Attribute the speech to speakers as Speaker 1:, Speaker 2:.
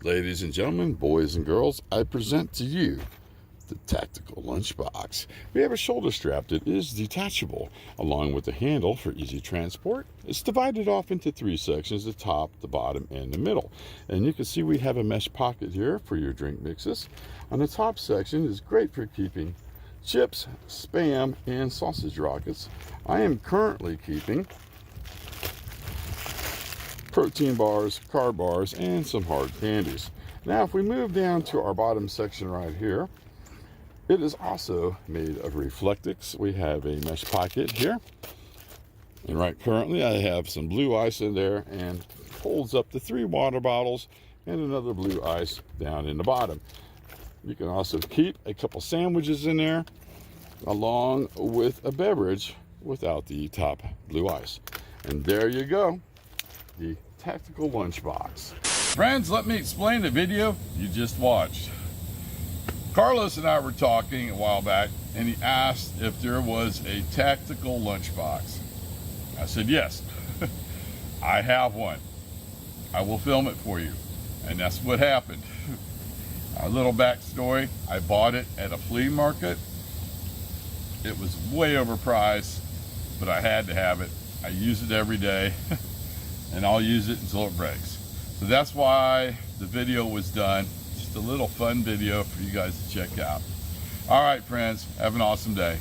Speaker 1: Ladies and gentlemen, boys and girls, I present to you the Tactical Lunchbox. We have a shoulder strap that is detachable, along with a handle for easy transport. It's divided off into three sections, the top, the bottom, and the middle. And you can see we have a mesh pocket here for your drink mixes. On the top section is great for keeping chips, Spam, and sausage rockets. I am currently keeping protein bars, carb bars, and some hard candies. Now, if we move down to our bottom section right here, it is also made of Reflectix. We have a mesh pocket here. And right currently, I have some blue ice in there and holds up to 3 water bottles and another blue ice down in the bottom. You can also keep a couple sandwiches in there along with a beverage without the top blue ice. And there you go, the Tactical Lunchbox. Friends, let me explain the video you just watched. Carlos and I were talking a while back, and he asked if there was a tactical lunchbox. I said, yes, I have one. I will film it for you. And that's what happened. A little backstory, I bought it at a flea market. It was way overpriced, but I had to have it. I use it every day, and I'll use it until it breaks. So that's why the video was done. Just a little fun video for you guys to check out. All right, friends, have an awesome day.